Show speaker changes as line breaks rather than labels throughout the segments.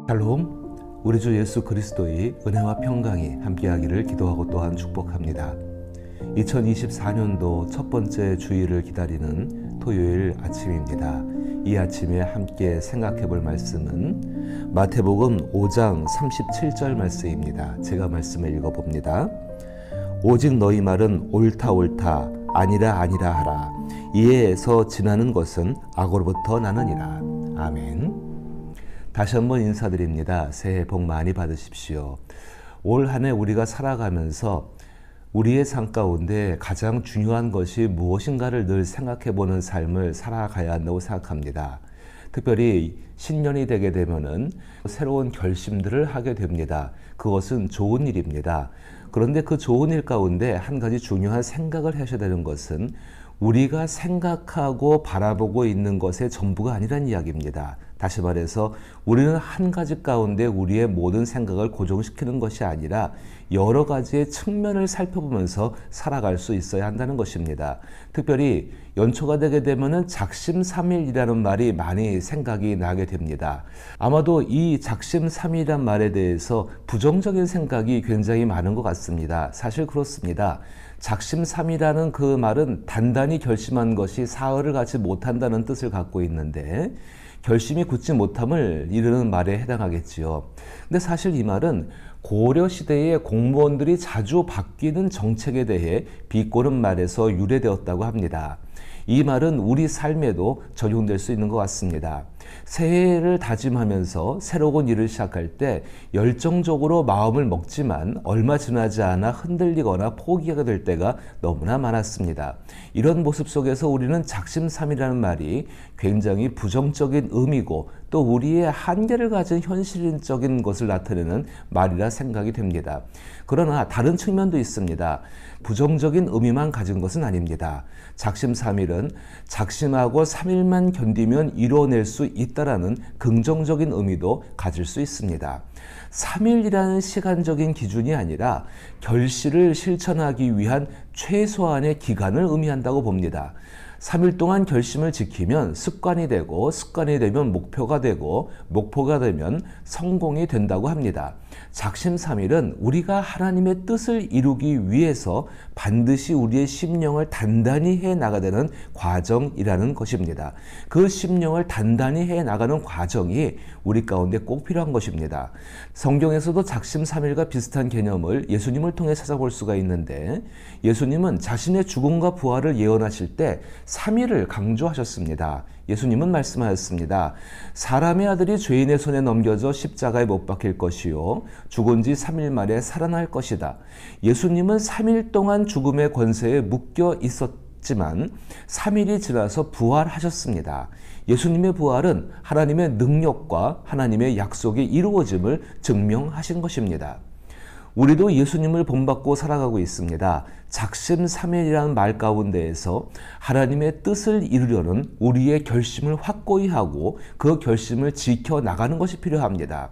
샬롬, 우리 주 예수 그리스도의 은혜와 평강이 함께하기를 기도하고 또한 축복합니다. 2024년도 첫 번째 주일을 기다리는 토요일 아침입니다. 이 아침에 함께 생각해 볼 말씀은 마태복음 5장 37절 말씀입니다. 제가 말씀을 읽어봅니다. 오직 너희 말은 옳다 옳다 아니라 아니라 하라. 이에서 지나는 것은 악으로부터 나느니라. 아멘. 다시 한번 인사드립니다. 새해 복 많이 받으십시오. 올 한 해 우리가 살아가면서 우리의 삶 가운데 가장 중요한 것이 무엇인가를 늘 생각해보는 삶을 살아가야 한다고 생각합니다. 특별히 신년이 되게 되면은 새로운 결심들을 하게 됩니다. 그것은 좋은 일입니다. 그런데 그 좋은 일 가운데 한 가지 중요한 생각을 하셔야 되는 것은 우리가 생각하고 바라보고 있는 것의 전부가 아니란 이야기입니다. 다시 말해서 우리는 한 가지 가운데 우리의 모든 생각을 고정시키는 것이 아니라 여러 가지의 측면을 살펴보면서 살아갈 수 있어야 한다는 것입니다. 특별히 연초가 되게 되면은 작심삼일이라는 말이 많이 생각이 나게 됩니다. 아마도 이 작심삼일이란 말에 대해서 부정적인 생각이 굉장히 많은 것 같습니다. 사실 그렇습니다. 작심삼일이라는 그 말은 단단히 결심한 것이 사흘을 가지 못한다는 뜻을 갖고 있는데 결심이 굳지 못함을 이르는 말에 해당하겠지요. 근데 사실 이 말은 고려 시대에 공무원들이 자주 바뀌는 정책에 대해 비꼬는 말에서 유래되었다고 합니다. 이 말은 우리 삶에도 적용될 수 있는 것 같습니다. 새해를 다짐하면서 새로운 일을 시작할 때 열정적으로 마음을 먹지만 얼마 지나지 않아 흔들리거나 포기하게 될 때가 너무나 많았습니다. 이런 모습 속에서 우리는 작심삼일이라는 말이 굉장히 부정적인 의미고 또 우리의 한계를 가진 현실적인 것을 나타내는 말이라 생각이 됩니다. 그러나 다른 측면도 있습니다. 부정적인 의미만 가진 것은 아닙니다. 작심삼일은 작심하고 3일만 견디면 이뤄낼 수 있다라는 긍정적인 의미도 가질 수 있습니다. 3일이라는 시간적인 기준이 아니라 결실을 실천하기 위한 최소한의 기간을 의미한다고 봅니다. 3일 동안 결심을 지키면 습관이 되고 습관이 되면 목표가 되고 목표가 되면 성공이 된다고 합니다. 작심삼일은 우리가 하나님의 뜻을 이루기 위해서 반드시 우리의 심령을 단단히 해 나가야 되는 과정이라는 것입니다. 그 심령을 단단히 해 나가는 과정이 우리 가운데 꼭 필요한 것입니다. 성경에서도 작심삼일과 비슷한 개념을 예수님을 통해 찾아볼 수가 있는데 예수님은 자신의 죽음과 부활을 예언하실 때 3일을 강조하셨습니다. 예수님은 말씀하였습니다. 사람의 아들이 죄인의 손에 넘겨져 십자가에 못 박힐 것이요 죽은 지 3일 만에 살아날 것이다. 예수님은 3일 동안 죽음의 권세에 묶여 있었지만 3일이 지나서 부활하셨습니다. 예수님의 부활은 하나님의 능력과 하나님의 약속의 이루어짐을 증명하신 것입니다. 우리도 예수님을 본받고 살아가고 있습니다. 작심삼일이라는 말 가운데에서 하나님의 뜻을 이루려는 우리의 결심을 확고히 하고 그 결심을 지켜나가는 것이 필요합니다.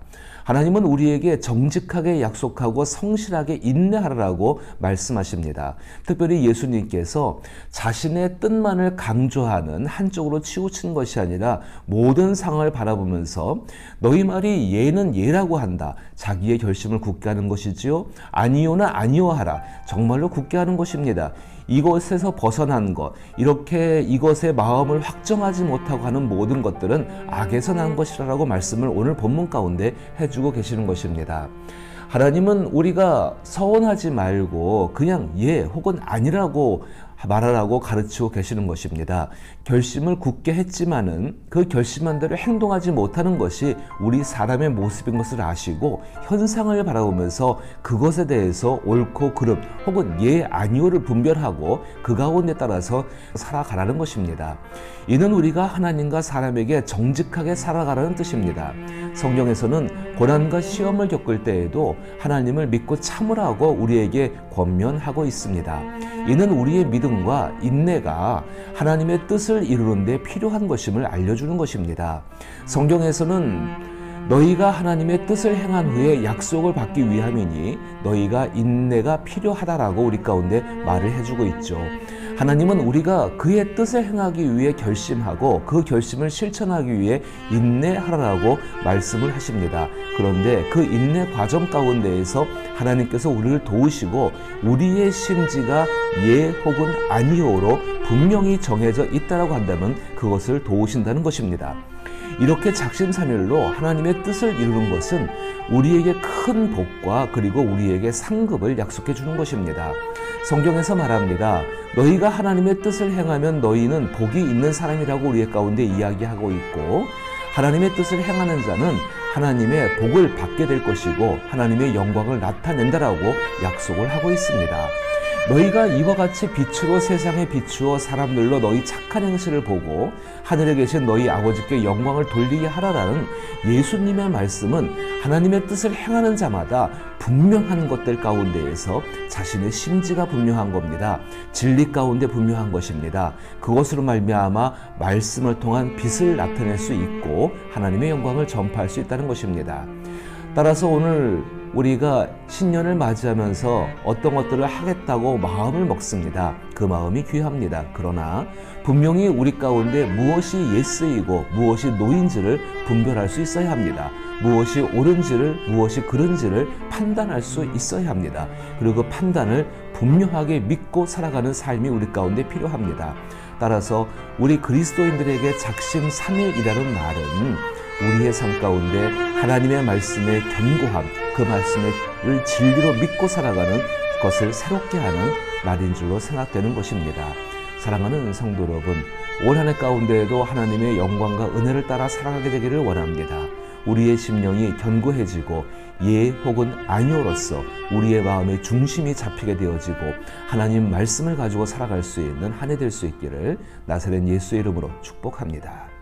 하나님은 우리에게 정직하게 약속하고 성실하게 인내하라고 말씀하십니다. 특별히 예수님께서 자신의 뜻만을 강조하는 한쪽으로 치우친 것이 아니라 모든 상황을 바라보면서 너희 말이 예는 예라고 한다. 자기의 결심을 굳게 하는 것이지요. 아니요나 아니요 하라. 정말로 굳게 하는 것입니다. 이것에서 벗어난 것, 이렇게 이것의 마음을 확정하지 못하고 하는 모든 것들은 악에서 난 것이라고 말씀을 오늘 본문 가운데 해주고 계시는 것입니다. 하나님은 우리가 서운하지 말고 그냥 예 혹은 아니라고 말하라고 가르치고 계시는 것입니다. 결심을 굳게 했지만은 그 결심한 대로 행동하지 못하는 것이 우리 사람의 모습인 것을 아시고 현상을 바라보면서 그것에 대해서 옳고 그름 혹은 예 아니오를 분별하고 그 가운데 따라서 살아가라는 것입니다. 이는 우리가 하나님과 사람에게 정직하게 살아가라는 뜻입니다. 성경에서는 고난과 시험을 겪을 때에도 하나님을 믿고 참으라고 우리에게 권면하고 있습니다. 이는 우리의 믿음과 인내가 하나님의 뜻을 이루는 데 필요한 것임을 알려주는 것입니다. 성경에서는 너희가 하나님의 뜻을 행한 후에 약속을 받기 위함이니 너희가 인내가 필요하다라고 우리 가운데 말을 해주고 있죠. 하나님은 우리가 그의 뜻을 행하기 위해 결심하고 그 결심을 실천하기 위해 인내하라고 말씀을 하십니다. 그런데 그 인내 과정 가운데에서 하나님께서 우리를 도우시고 우리의 심지가 예 혹은 아니오로 분명히 정해져 있다고 한다면 그것을 도우신다는 것입니다. 이렇게 작심삼일로 하나님의 뜻을 이루는 것은 우리에게 큰 복과 그리고 우리에게 상급을 약속해 주는 것입니다. 성경에서 말합니다. 너희가 하나님의 뜻을 행하면 너희는 복이 있는 사람이라고 우리 가운데 이야기하고 있고, 하나님의 뜻을 행하는 자는 하나님의 복을 받게 될 것이고 하나님의 영광을 나타낸다라고 약속을 하고 있습니다. 너희가 이와 같이 빛으로 세상에 비추어 사람들로 너희 착한 행실을 보고 하늘에 계신 너희 아버지께 영광을 돌리게 하라라는 예수님의 말씀은 하나님의 뜻을 행하는 자마다 분명한 것들 가운데에서 자신의 심지가 분명한 겁니다. 진리 가운데 분명한 것입니다. 그것으로 말미암아 말씀을 통한 빛을 나타낼 수 있고 하나님의 영광을 전파할 수 있다는 것입니다. 따라서 오늘 우리가 신년을 맞이하면서 어떤 것들을 하겠다고 마음을 먹습니다. 그 마음이 귀합니다. 그러나 분명히 우리 가운데 무엇이 예스이고 무엇이 노인지를 분별할 수 있어야 합니다. 무엇이 옳은지를 무엇이 그른지를 판단할 수 있어야 합니다. 그리고 그 판단을 분명하게 믿고 살아가는 삶이 우리 가운데 필요합니다. 따라서 우리 그리스도인들에게 작심삼일이라는 말은 우리의 삶 가운데 하나님의 말씀의 견고함, 그 말씀을 진리로 믿고 살아가는 것을 새롭게 하는 날인 줄로 생각되는 것입니다. 사랑하는 성도 여러분, 올 한 해 가운데에도 하나님의 영광과 은혜를 따라 살아가게 되기를 원합니다. 우리의 심령이 견고해지고 예 혹은 아니오로서 우리의 마음의 중심이 잡히게 되어지고 하나님 말씀을 가지고 살아갈 수 있는 한 해 될 수 있기를 나사렛 예수의 이름으로 축복합니다.